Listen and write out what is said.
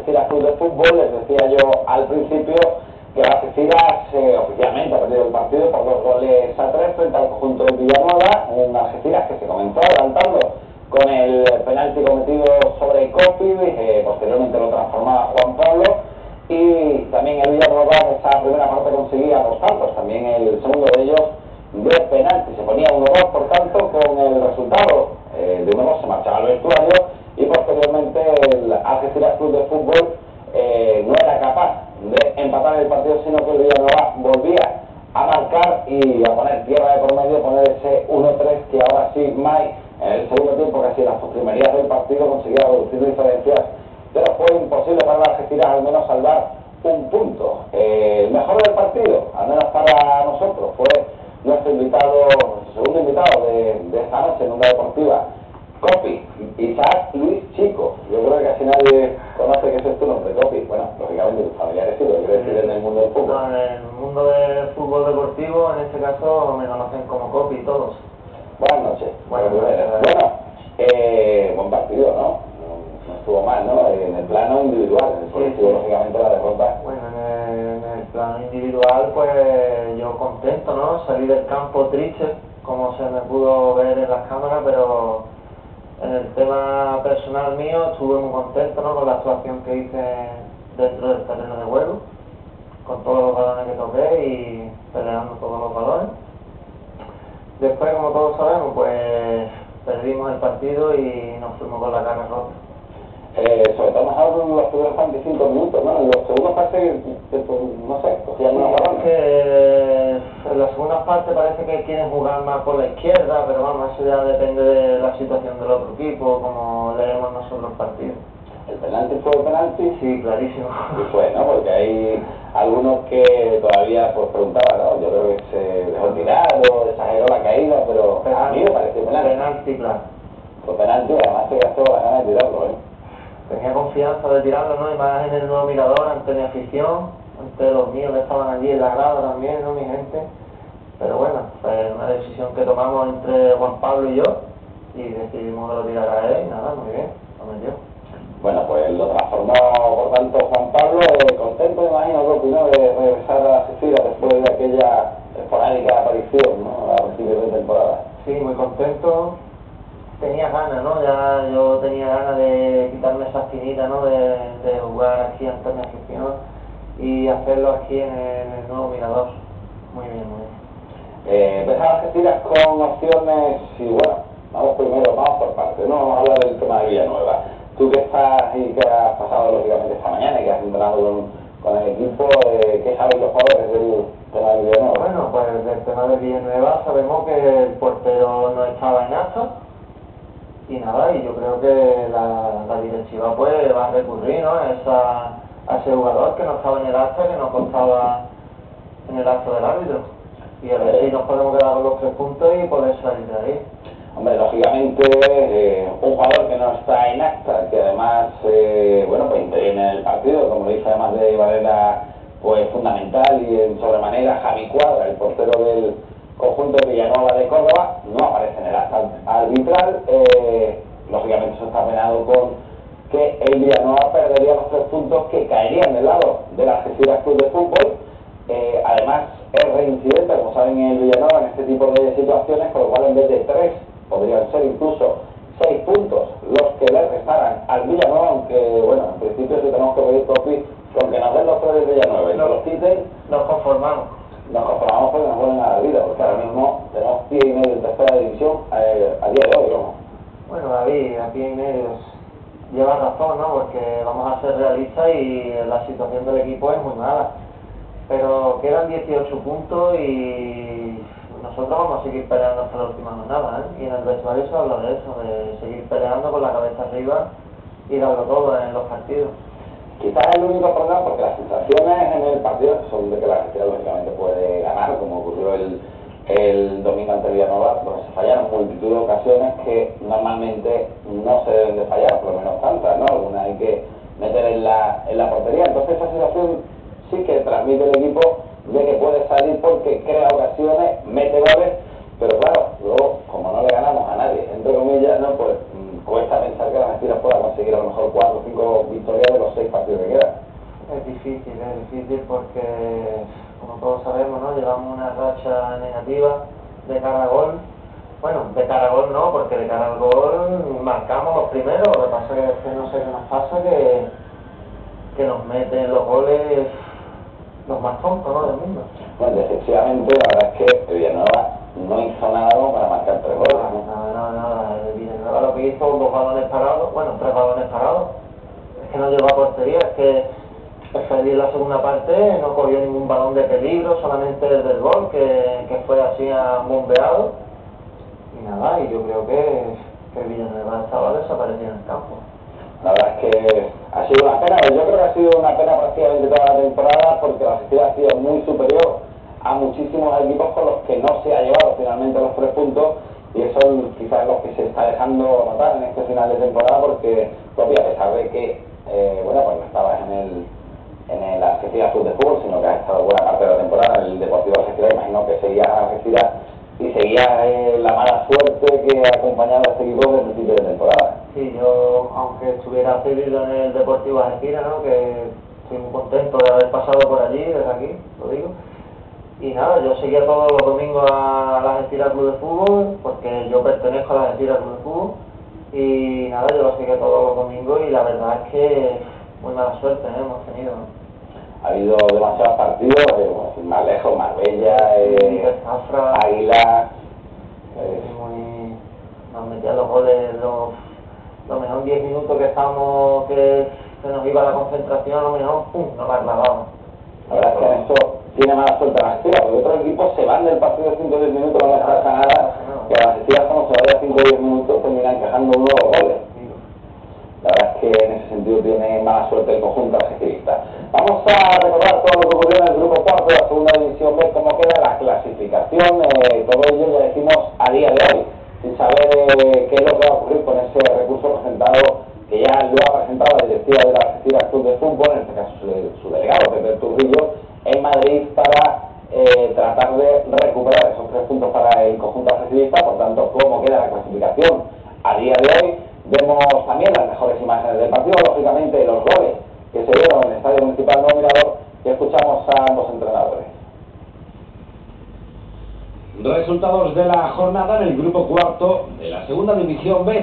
Algeciras Club de Fútbol. Les decía yo al principio que Algeciras oficialmente ha perdido el partido por 2-3 frente al conjunto de Villanueva, un Algeciras que se comenzó adelantando con el penalti cometido sobre Copi, posteriormente lo transformaba Juan Pablo, y también el Villanueva en esa primera parte conseguía 2 tantos, también el segundo de ellos de penalti. Se ponía 1-2, por tanto, con el resultado de 1-2 se marchaba al vestuario, y posteriormente el Algeciras Club de Fútbol no era capaz de empatar el partido, sino que el Villanueva volvía a marcar y a poner tierra de por medio, poner ese 1-3 que ahora sí Mai en el segundo tiempo, casi en las postrimerías del partido, conseguía reducir diferencias, pero fue imposible para el Algeciras al menos salvar un punto. El mejor del partido, al menos para nosotros, fue nuestro segundo invitado de esta noche en Onda Deportiva, Copi, Isaac Luis Chico. Yo creo que casi nadie conoce que ese es tu nombre, Copi. Bueno, lógicamente tus familiares sí, pero quiero decir en el mundo del fútbol. No, en el mundo del fútbol deportivo, en este caso, me conocen como Copi todos. Buenas noches. Bueno, buen partido, ¿no? No estuvo mal, ¿no? En el plano individual, en el colectivo, sí. Lógicamente la derrota. Bueno, en el plano individual, pues yo contento, ¿no? Salí del campo triste, como se me pudo ver en las cámaras, pero en el tema personal mío estuve muy contento, ¿no? Con la actuación que hice dentro del terreno de juego, con todos los balones que toqué y peleando todos los balones. Después, como todos sabemos, pues perdimos el partido y nos fuimos con la cara rota. Sobre todo mejor en los primeros 45 minutos, ¿no? En los segundos parece que no sé, cogían unos balones. En la segunda parte parece que quieren jugar más por la izquierda, pero vamos, eso ya depende de la situación del otro equipo, como leemos nosotros el partido. ¿El penalti fue el penalti? Sí, clarísimo. Sí fue, ¿no? Porque hay algunos que todavía pues preguntaban, ¿no? Yo creo que se dejó tirar o exageró la caída, pero a mí me pareció penalti. Penalti, claro. Fue penalti, además se gastó la gana de tirarlo, ¿eh? Tenía confianza de tirarlo, ¿no? Y más en el nuevo mirador, ante mi afición, ante los míos que estaban allí en la grada también, ¿no? Mi gente. Pero bueno, fue una decisión que tomamos entre Juan Pablo y yo, y decidimos que lo tirara a él, y nada, muy bien, lo metió. Bueno, pues lo transformó, por tanto, Juan Pablo, contento, me imagino, que opinó de regresar a Algeciras después de aquella esporádica aparición, ¿no? A principios de temporada. Sí, muy contento. Tenía ganas, ¿no? Ya yo tenía ganas de quitarme esa espinita, ¿no? De jugar aquí ante mi afición y hacerlo aquí en el nuevo mirador. Muy bien, muy bien. Ves a Algeciras con opciones y bueno, vamos por partes, ¿no? Vamos a hablar del tema de Villanueva. Tú que estás y que has pasado lógicamente esta mañana y que has entrenado con el equipo, ¿qué saben los jugadores del tema de Villanueva? Bueno, pues del tema de Villanueva sabemos que el portero no estaba en acta. Y nada, y yo creo que la directiva pues va a recurrir, ¿no? a ese jugador que no estaba en el acta, que no constaba en el acta del árbitro. Y a ver si nos podemos quedar con los 3 puntos y poder salir de ahí. Hombre, lógicamente un jugador que no está en acta, que además, bueno, pues interviene en el partido, como lo dice además de manera pues fundamental y en sobremanera Javi Cuadra, el portero del conjunto de Villanueva de Córdoba, no aparece en el acta arbitral. Lógicamente eso está penado con que el Villanueva perdería los 3 puntos que caerían del lado de la Algeciras Club de Fútbol. Además es reincidente, como saben, el Villanueva en este tipo de situaciones, con lo cual en vez de 3 podrían ser incluso 6 puntos los que le restaran al Villanueva, aunque bueno, en principio si tenemos que pedir Copi con que nos den los 3 del Villanueva y nos los quiten, nos conformamos. Nos conformamos porque nos vuelven a la vida, porque ahora mismo tenemos pie y medio en tercera división a día de hoy, ¿no? Bueno, David, a pie y medio lleva razón, ¿no? Porque vamos a ser realistas y la situación del equipo es muy mala. Pero quedan 18 puntos y nosotros vamos a seguir peleando hasta la última jornada, ¿eh? Y en el vestuario se habla de eso, de seguir peleando con la cabeza arriba y darlo todo en los partidos. Quizás es el único problema porque las sensaciones en el partido son de que la Algeciras lógicamente puede ganar, como ocurrió el domingo ante Villanueva, donde se fallaron multitud de ocasiones que normalmente no se deben de fallar, por lo menos tantas, ¿no? Algunas hay que meter en la portería. Entonces esa sensación sí que transmite el equipo de que puede salir porque crea ocasiones, mete goles, pero claro, luego como no le ganamos a nadie, entre comillas, ¿no? Pues cuesta pensar que la Algeciras pueda conseguir a lo mejor 4 o 5 victorias de los 6 partidos partido que queda. Es difícil porque, como todos sabemos, ¿no? Llevamos una racha negativa de cara a gol. Bueno, de cara a gol no, porque de cara al gol marcamos los primeros, lo que pasa es que no sé qué nos pasa, que nos meten los goles los más tontos, ¿no? Del mundo. Bueno, efectivamente, la verdad es que Villanueva no hizo nada como para marcar 3 goles, ¿no? Nada. Villanueva lo que hizo, 2 balones parados, bueno, 3 balones parados. Es que no llegó a portería, es que el Feliz en la segunda parte no cogió ningún balón de peligro, solamente el del gol, que fue así bombeado. Y nada, y yo creo que Villanueva estaba desaparecido en el campo. La verdad es que ha sido una pena, yo creo que ha sido una pena prácticamente toda la temporada porque la Algeciras ha sido muy superior a muchísimos equipos con los que no se ha llevado finalmente los 3 puntos y eso quizás es lo que se está dejando notar en este final de temporada porque todavía a pesar de que bueno, pues no estabas en el Algeciras Club de Fútbol, sino que has estado buena parte de la temporada en el Deportivo Algeciras, imagino que seguías a Algeciras y seguías la mala suerte que ha acompañado a este equipo desde el principio de temporada. Sí, yo, aunque estuviera cedido en el Deportivo Algeciras, ¿no? Que estoy muy contento de haber pasado por allí, desde aquí, lo digo. Y nada, yo seguía todos los domingos a la Algeciras Club de Fútbol, porque yo pertenezco a la Algeciras Club de Fútbol. Y nada, yo lo seguía todos los domingos y la verdad es que muy mala suerte hemos tenido. Ha habido demasiados partidos, sin más lejos, Marbella, Águila. Nos metían los goles, lo mejor 10 minutos que estábamos, que se nos iba la concentración, a lo mejor, ¡pum!, nos la clavábamos. La verdad es que en eso tiene mala suerte la Algeciras, porque otros equipos se van del partido 5 o 10 minutos, no les pasa nada, y a las Algeciras cuando se vaya 5 o 10 minutos terminan encajando unos goles. La verdad es que en ese sentido tiene mala suerte el conjunto algecirista. Vamos a recordar todo lo que ocurrió en el grupo cuarto de la segunda división B, cómo queda la clasificación, todo ello ya decimos a día de hoy, sin saber qué es lo que va a ocurrir con ese recurso presentado, que ya lo ha presentado la directiva de la Algeciras Club de Fútbol, en este caso su delegado, Pepe Turrillo, en Madrid para tratar de recuperar esos 3 puntos para el conjunto algecirista. Por tanto, cómo queda la clasificación a día de hoy. Vemos también las mejores imágenes del partido, lógicamente los goles que se dieron en el Estadio Municipal Nuevo Mirador, y escuchamos a ambos entrenadores. Resultados de la jornada en el grupo cuarto de la segunda división B.